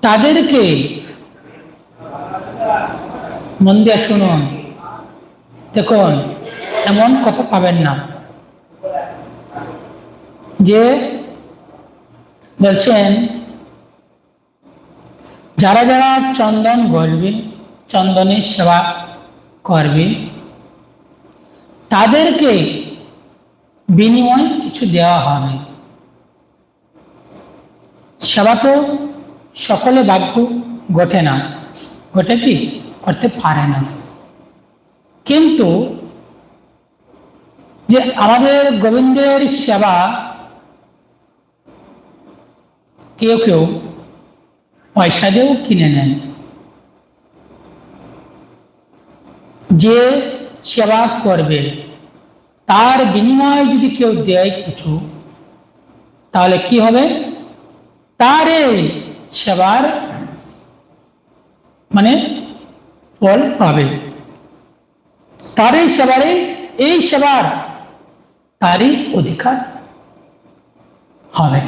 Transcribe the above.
তাদেরকে মন দিয়ে শুনুন, দেখুন এমন কথা পাবেন না যে বলছেন যারা যারা চন্দন গড়বেন, চন্দনের সেবা করবে, তাদেরকে বিনিময় কিছু দেওয়া হবে। সেবা তো সকলে ভাগ্য ঘটে না, ঘটে কি করতে পারে না, কিন্তু যে আমাদের গোবিন্দের সেবা কেউ কেউ পয়সা দিয়েও কিনে নেন। যে সেবা করবে তার বিনিময়ে যদি কেউ দেয় কিছু, তাহলে কি হবে? তার এই সেবার ফল পাবে, তার এই সেবার তারই অধিকার হবে।